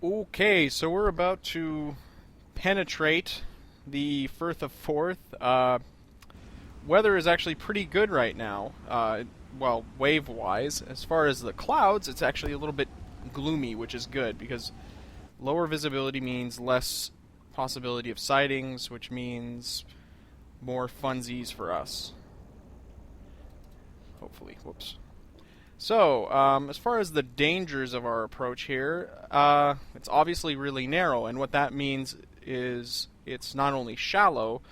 Okay, so we're about to penetrate the Firth of Forth. Weather is actually pretty good right now. Well, wave-wise. As far as the clouds, it's actually a little bit gloomy, which is good because lower visibility means less possibility of sightings, which means more funsies for us. Hopefully. Whoops. So, as far as the dangers of our approach here, it's obviously really narrow, and what that means is it's not only shallow,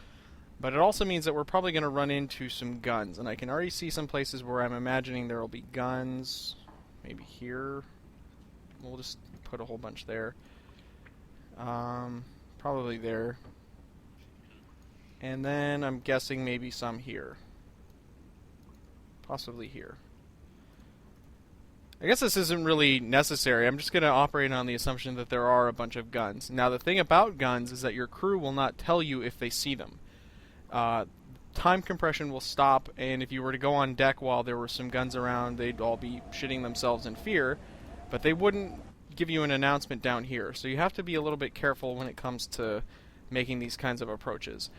but it also means that we're probably going to run into some guns, and I can already see some places where I'm imagining there will be guns. Maybe here. We'll just put a whole bunch there. Probably there. And then I'm guessing maybe some here. Possibly here. I guess this isn't really necessary. I'm just going to operate on the assumption that there are a bunch of guns. Now, the thing about guns is that your crew will not tell you if they see them. Time compression will stop, and if you were to go on deck while there were some guns around, they'd all be shitting themselves in fear, but they wouldn't give you an announcement down here. So you have to be a little bit careful when it comes to making these kinds of approaches.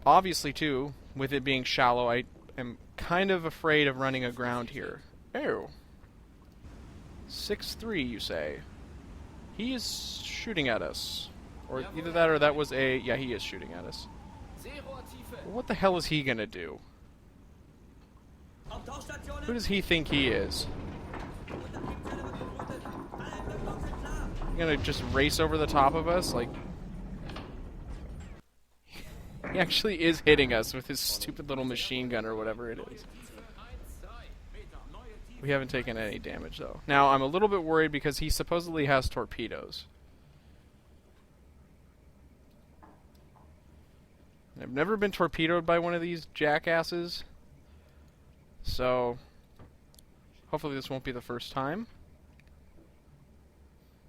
Obviously, too, with it being shallow, I am kind of afraid of running aground here. Oh. 6-3, you say? He is shooting at us. Or either that or that was a... Yeah, he is shooting at us. What the hell is he gonna do? Who does he think he is? He gonna just race over the top of us? Like... He actually is hitting us with his stupid little machine gun or whatever it is. We haven't taken any damage, though. Now, I'm a little bit worried because he supposedly has torpedoes. I've never been torpedoed by one of these jackasses. So, hopefully this won't be the first time.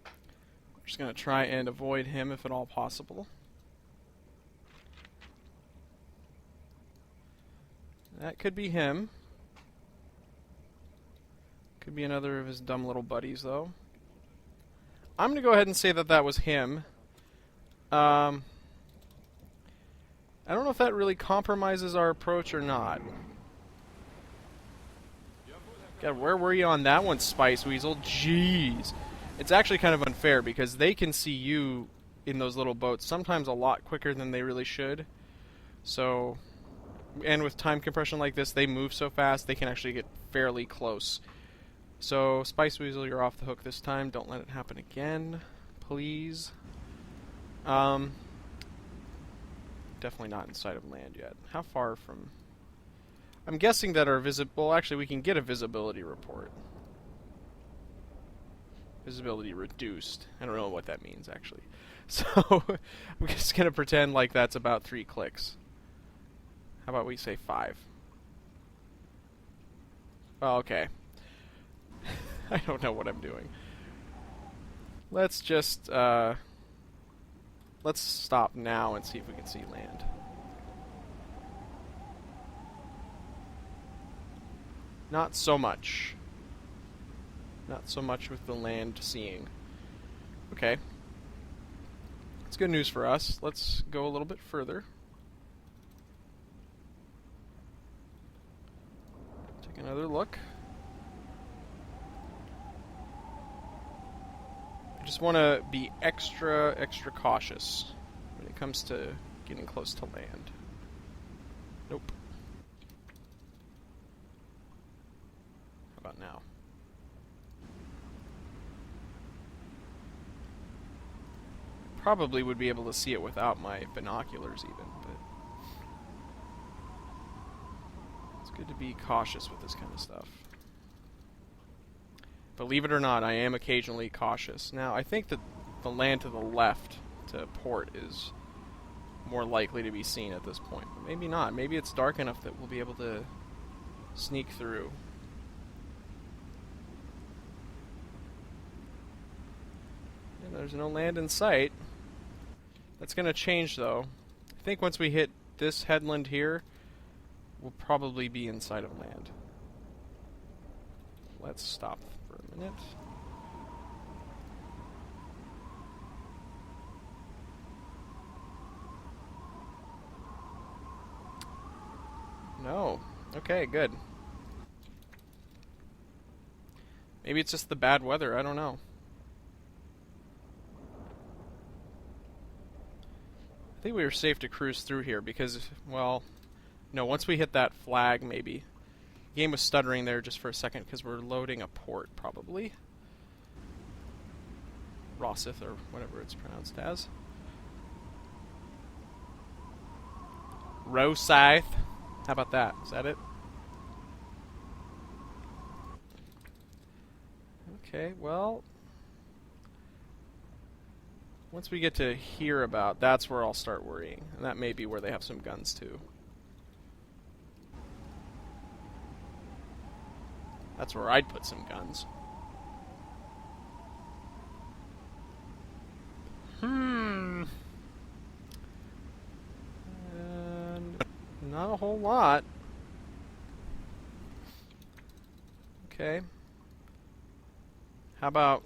I'm just going to try and avoid him if at all possible. That could be him. Could be another of his dumb little buddies, though. I'm going to go ahead and say that that was him. I don't know if that really compromises our approach or not. God, where were you on that one, Spice Weasel? Jeez. It's actually kind of unfair because they can see you in those little boats sometimes a lot quicker than they really should. So, and with time compression like this, they move so fast they can actually get fairly close. So, Spice Weasel, you're off the hook this time. Don't let it happen again, please. Definitely not in sight of land yet. How far from... I'm guessing that our well, actually, we can get a visibility report. Visibility reduced. I don't know what that means, actually. So, I'm just going to pretend like that's about 3 clicks. How about we say 5? Oh, okay. I don't know what I'm doing. Let's just, let's stop now and see if we can see land. Not so much. Not so much with the land seeing. Okay. It's good news for us. Let's go a little bit further. Take another look. I just want to be extra cautious when it comes to getting close to land. Nope. How about now? Probably would be able to see it without my binoculars even, but it's good to be cautious with this kind of stuff. Believe it or not, I am occasionally cautious. Now, I think that the land to the left to port is more likely to be seen at this point. But maybe not. Maybe it's dark enough that we'll be able to sneak through. And there's no land in sight. That's going to change, though. I think once we hit this headland here, we'll probably be inside of land. Let's stop for a minute. Okay, good. Maybe it's just the bad weather, I don't know. I think we were safe to cruise through here because, well, no, once we hit that flag, maybe. The game was stuttering there just for a second because we're loading a port, probably. Rosyth, or whatever it's pronounced as. Rosyth. How about that? Is that it? Okay, well... once we get to hear about, that's where I'll start worrying. And that may be where they have some guns, too. That's where I'd put some guns. And not a whole lot. Okay. How about...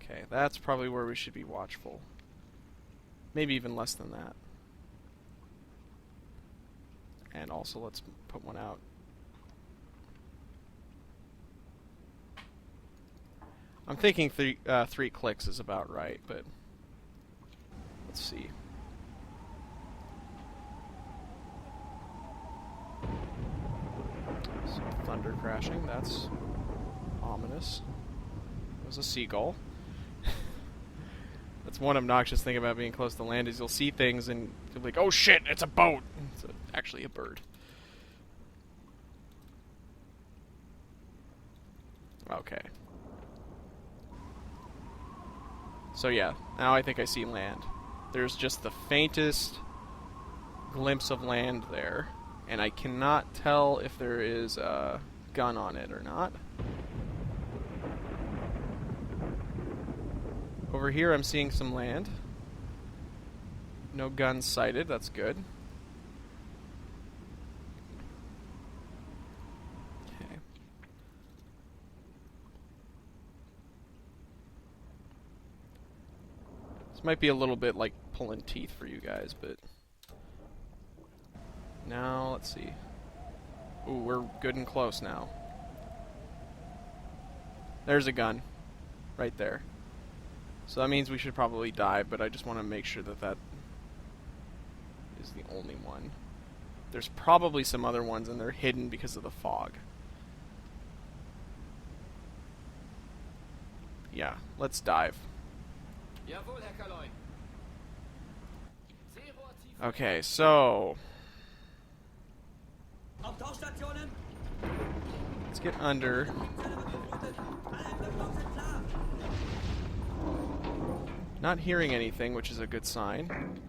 okay, that's probably where we should be watchful. Maybe even less than that. And also, let's put one out. I'm thinking three clicks is about right, but let's see. Some thunder crashing, that's ominous. It was a seagull. That's one obnoxious thing about being close to land is you'll see things and you'll be like, oh shit, it's a boat! It's actually a bird. Okay. So yeah, now I think I see land. There's just the faintest glimpse of land there, and I cannot tell if there is a gun on it or not. Over here I'm seeing some land. No guns sighted, that's good. Okay. This might be a little bit like pulling teeth for you guys, but... now, let's see. Ooh, we're good and close now. There's a gun. Right there. So that means we should probably dive, but I just want to make sure that that is the only one. There's probably some other ones, and they're hidden because of the fog. Yeah, let's dive. Okay, so... let's get under. Not hearing anything, which is a good sign.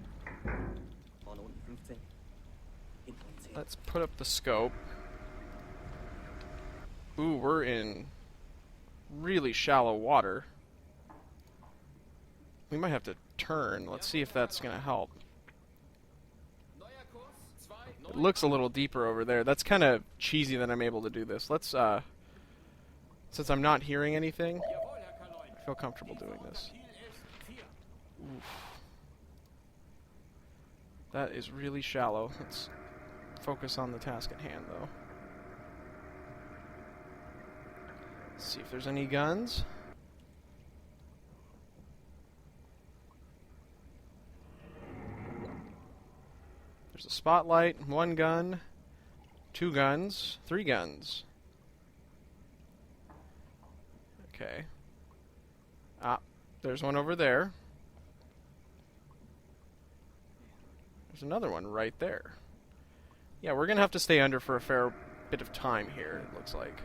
Let's put up the scope. Ooh, we're in really shallow water. We might have to turn. Let's see if that's going to help. It looks a little deeper over there. That's kind of cheesy that I'm able to do this. Let's, since I'm not hearing anything, I feel comfortable doing this. Oof. That is really shallow. Let's focus on the task at hand, though. Let's see if there's any guns. There's a spotlight, one gun, two guns, three guns. Okay. Ah, there's one over there. There's another one right there. Yeah, we're going to have to stay under for a fair bit of time here, it looks like.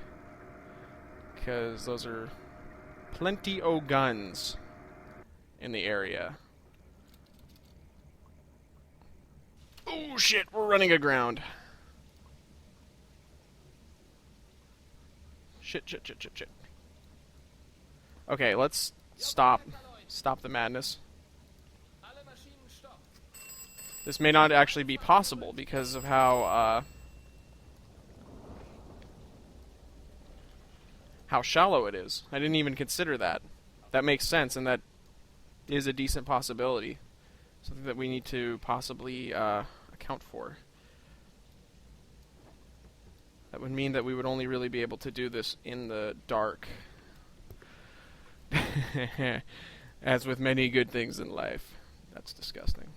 Because those are plenty o' guns in the area. Oh shit, we're running aground. Shit. Okay, let's stop the madness. This may not actually be possible because of how shallow it is. I didn't even consider that. That makes sense, and that is a decent possibility. Something that we need to possibly account for. That would mean that we would only really be able to do this in the dark. As with many good things in life. That's disgusting.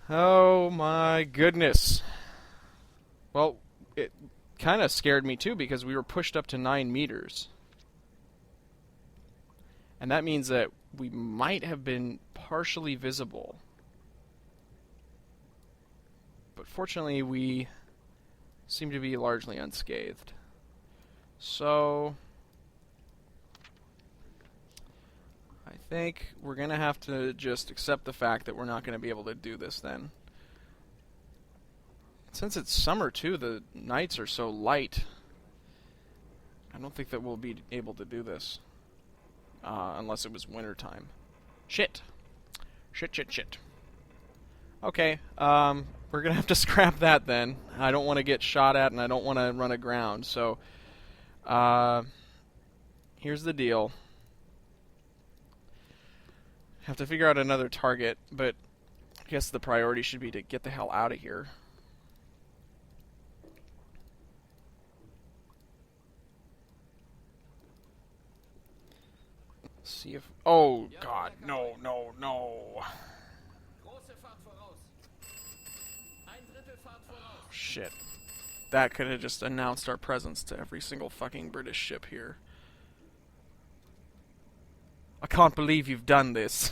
Oh my goodness. Well, it kind of scared me too because we were pushed up to 9 meters. And that means that we might have been partially visible. But fortunately, we seem to be largely unscathed. So I think we're going to have to just accept the fact that we're not going to be able to do this then. Since it's summer too, the nights are so light. I don't think that we'll be able to do this. Unless it was wintertime. Shit. Shit. Okay, we're gonna have to scrap that then. I don't want to get shot at and I don't want to run aground, so here's the deal. Have to figure out another target, but I guess the priority should be to get the hell out of here. See if... Oh, God. No. Oh, shit. That could have just announced our presence to every single fucking British ship here. I can't believe you've done this.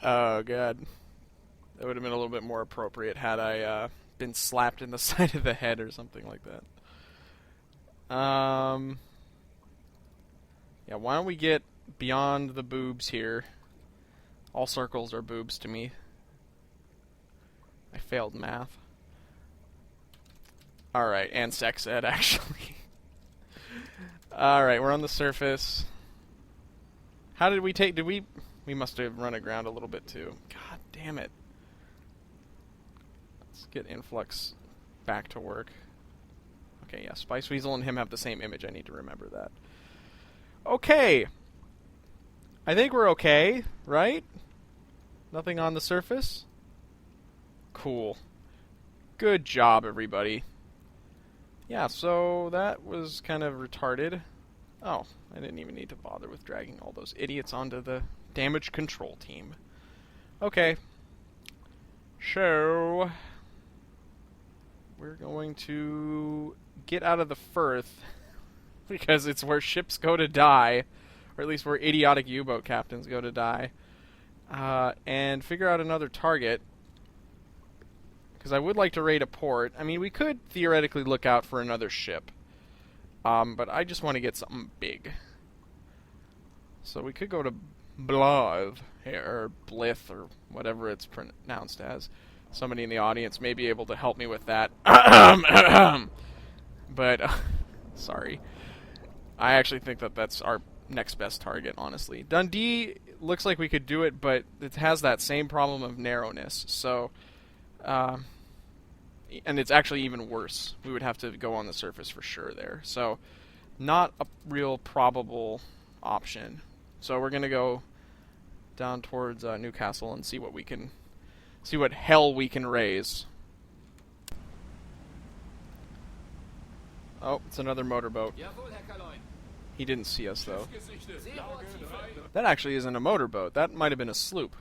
Oh, God. That would have been a little bit more appropriate had I been slapped in the side of the head or something like that. Yeah, why don't we get beyond the boobs here? All circles are boobs to me. I failed math. Alright, and sex ed, actually. Alright, we're on the surface. How did we take... We must have run aground a little bit, too. God damn it. Let's get Influx back to work. Okay, yeah, Spice Weasel and him have the same image. I need to remember that. Okay. I think we're okay, right? Nothing on the surface? Cool. Good job, everybody. Yeah, so that was kind of retarded. Oh, I didn't even need to bother with dragging all those idiots onto the damage control team. Okay. So we're going to get out of the Firth because it's where ships go to die, or at least where idiotic U-boat captains go to die, and figure out another target, because I would like to raid a port. I mean, we could theoretically look out for another ship, but I just want to get something big. So we could go to Blythe, or Blith, or whatever it's pronounced as. Somebody in the audience may be able to help me with that. But, sorry. I actually think that that's our next best target, honestly. Dundee looks like we could do it, but it has that same problem of narrowness. So, and it's actually even worse. We would have to go on the surface for sure there. So, not a real probable option. So we're going to go down towards Newcastle and see what we can... See what hell we can raise. Oh, it's another motorboat. He didn't see us, though. That actually isn't a motorboat. That might have been a sloop.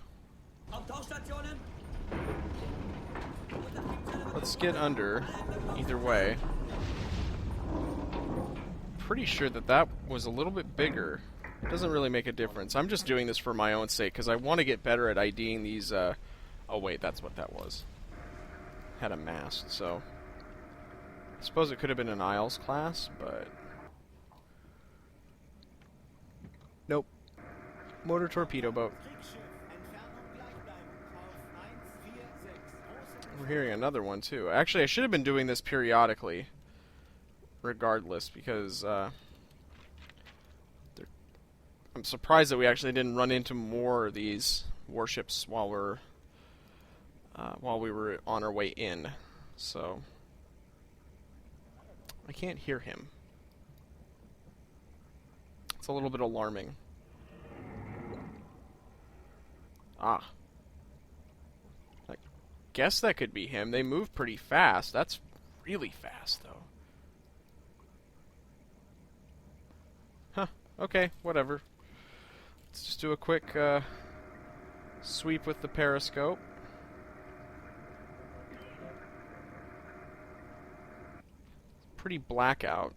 Let's get under, either way. Pretty sure that that was a little bit bigger. It doesn't really make a difference. I'm just doing this for my own sake, because I want to get better at IDing these, Oh wait, that's what that was. Had a mast, so... I suppose it could have been an Isles class, but... Nope. Motor torpedo boat. We're hearing another one, too. Actually, I should have been doing this periodically. Regardless, because, I'm surprised that we actually didn't run into more of these warships while we were on our way in. So I can't hear him. a little bit alarming. Ah. I guess that could be him. They move pretty fast. That's really fast, though. Huh. Okay, whatever. Let's just do a quick sweep with the periscope. Pretty blackout.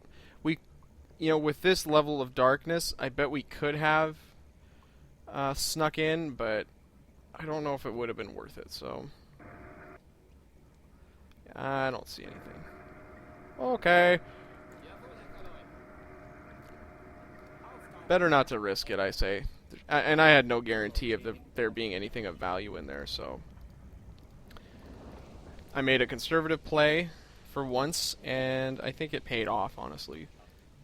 With this level of darkness, I bet we could have snuck in, but I don't know if it would have been worth it, so I don't see anything. Okay. Better not to risk it, I say. And I had no guarantee of there being anything of value in there, so I made a conservative play for once, and I think it paid off, honestly.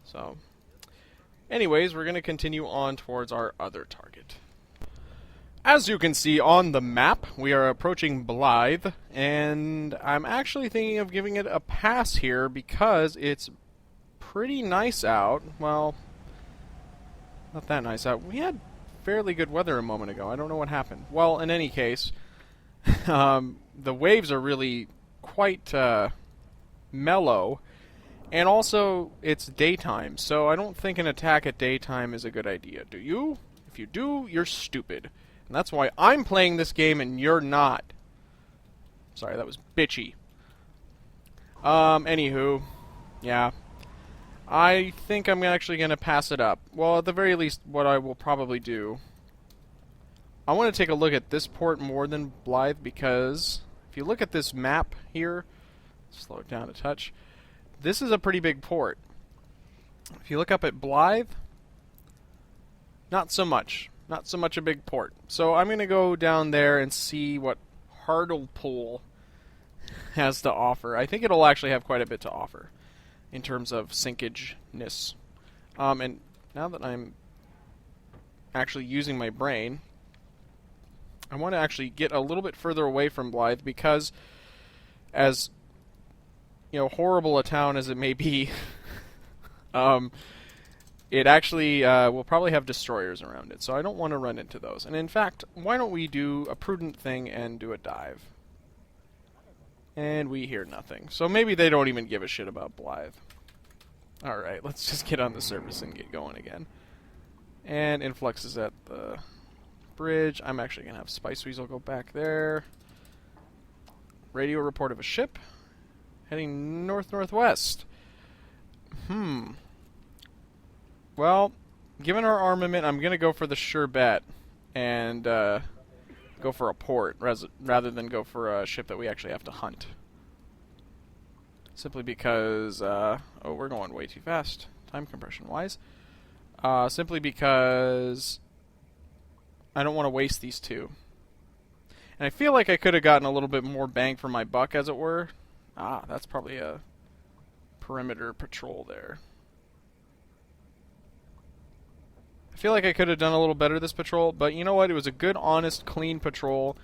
So, anyways, we're going to continue on towards our other target. As you can see on the map, we are approaching Blythe, and I'm actually thinking of giving it a pass here because it's pretty nice out. Well, not that nice out. We had fairly good weather a moment ago. I don't know what happened. Well, in any case, the waves are really quite mellow, and also it's daytime, so I don't think an attack at daytime is a good idea. Do you? If you do, you're stupid. And that's why I'm playing this game and you're not. Sorry, that was bitchy. Anywho, yeah. I think I'm actually going to pass it up. Well, at the very least, what I will probably do, I want to take a look at this port more than Blythe, because if you look at this map here, slow it down a touch, this is a pretty big port. If you look up at Blythe, not so much. Not so much a big port. So I'm going to go down there and see what Hartlepool has to offer. I think it'll actually have quite a bit to offer in terms of sinkage-ness. And now that I'm actually using my brain, I want to actually get a little bit further away from Blythe because, as horrible a town as it may be, it actually will probably have destroyers around it, so I don't want to run into those. And in fact, why don't we do a prudent thing and do a dive? And we hear nothing. So maybe they don't even give a shit about Blythe. Alright, let's just get on the surface and get going again. And Influx is at the bridge. I'm actually going to have Spice Weasel go back there. Radio report of a ship heading north-northwest. Well, given our armament, I'm going to go for the sure bet and go for a port rather than go for a ship that we actually have to hunt. Simply because, oh, we're going way too fast, time compression-wise. Simply because I don't want to waste these two. And I feel like I could have gotten a little bit more bang for my buck, as it were. Ah, that's probably a perimeter patrol there. I feel like I could have done a little better this patrol, but you know what? It was a good, honest, clean patrol,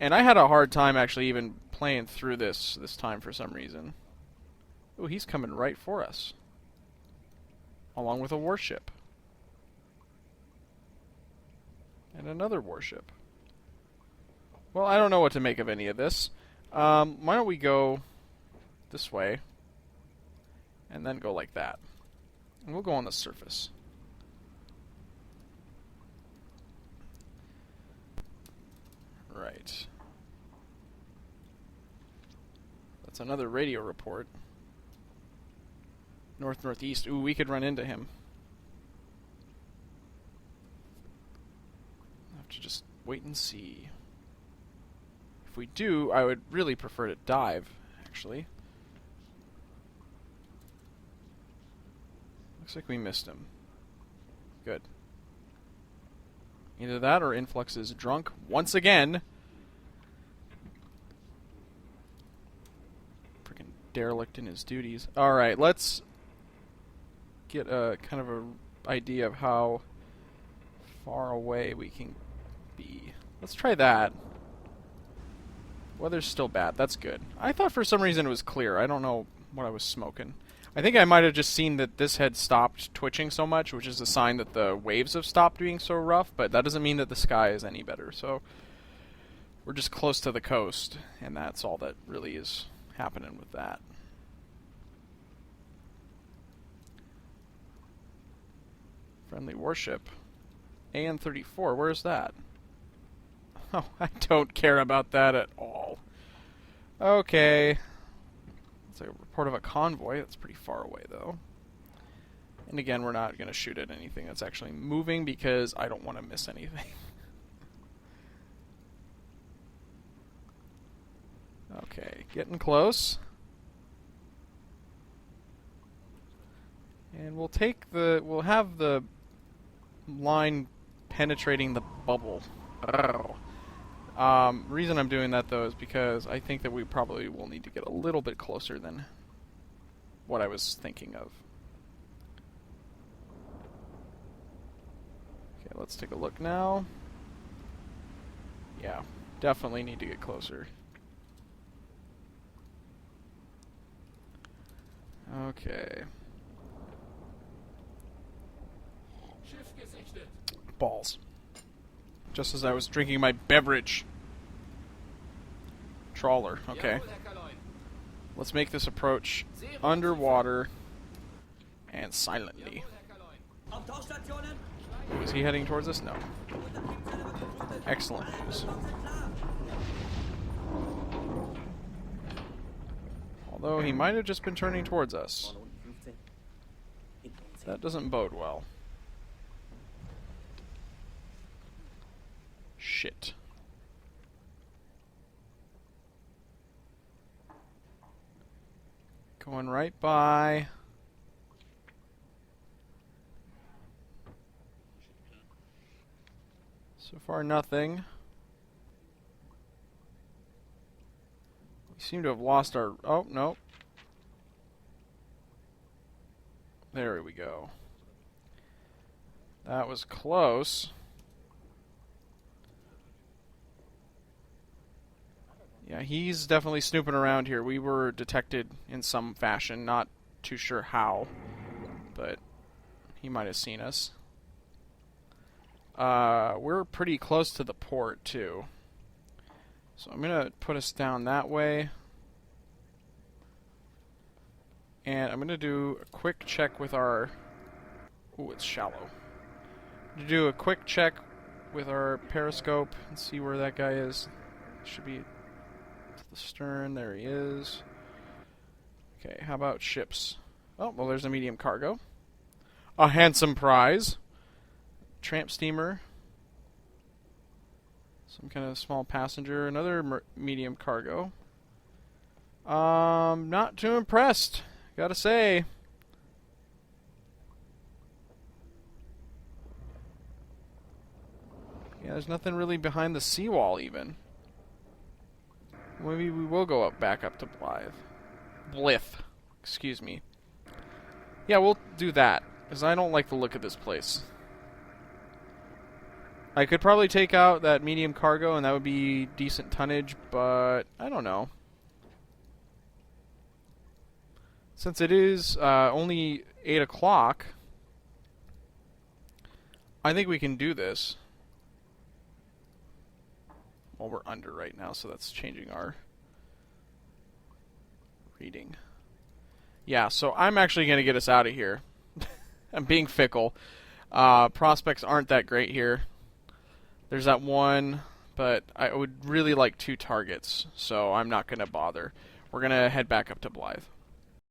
and I had a hard time actually even playing through this time for some reason. Ooh, he's coming right for us, along with a warship. And another warship. Well, I don't know what to make of any of this. Why don't we go this way, and then go like that. And we'll go on the surface. Right. That's another radio report. North-northeast. Ooh, we could run into him. I'll have to just wait and see. If we do, I would really prefer to dive, actually. Looks like we missed him. Good. Either that or Influx is drunk once again. Freaking derelict in his duties. Alright, let's get a kind of a idea of how far away we can be. Let's try that. Weather's still bad. That's good. I thought for some reason it was clear. I don't know what I was smoking. I think I might have just seen that this had stopped twitching so much, which is a sign that the waves have stopped being so rough, but that doesn't mean that the sky is any better. So we're just close to the coast, and that's all that really is happening with that. Friendly warship. AN-34, where's that? Oh, I don't care about that at all. Okay. It's a report of a convoy. That's pretty far away, though. And again, we're not going to shoot at anything that's actually moving because I don't want to miss anything. Okay, getting close. And we'll have the line penetrating the bubble. Reason I'm doing that though is because I think that we probably will need to get a little bit closer than what I was thinking of. Okay, let's take a look now. Yeah, definitely need to get closer. Okay. Balls. Just as I was drinking my beverage. Trawler, okay. Let's make this approach underwater and silently. Ooh, is he heading towards us? No. Excellent news. Although he might have just been turning towards us. That doesn't bode well. Shit. Going right by. So far, nothing. We seem to have lost our... Oh, no. There we go. That was close. Yeah, he's definitely snooping around here. We were detected in some fashion, not too sure how, but he might have seen us. We're pretty close to the port, too. So I'm going to put us down that way. And I'm going to do a quick check with our... Ooh, it's shallow. To do a quick check with our periscope and see where that guy is. Should be to the stern. There he is. Okay, how about ships? Oh, well, there's a medium cargo. A handsome prize. Tramp steamer. Some kind of small passenger. Another medium cargo. Not too impressed, gotta say. Yeah, there's nothing really behind the seawall, even. Maybe we will go back up to Blythe. Excuse me. Yeah, we'll do that, because I don't like the look of this place. I could probably take out that medium cargo, and that would be decent tonnage, but I don't know. Since it is only 8 o'clock, I think we can do this. Well, we're under right now, so that's changing our reading. Yeah, so I'm actually going to get us out of here. I'm being fickle. Prospects aren't that great here. There's that one, but I would really like 2 targets, so I'm not going to bother. We're going to head back up to Blythe.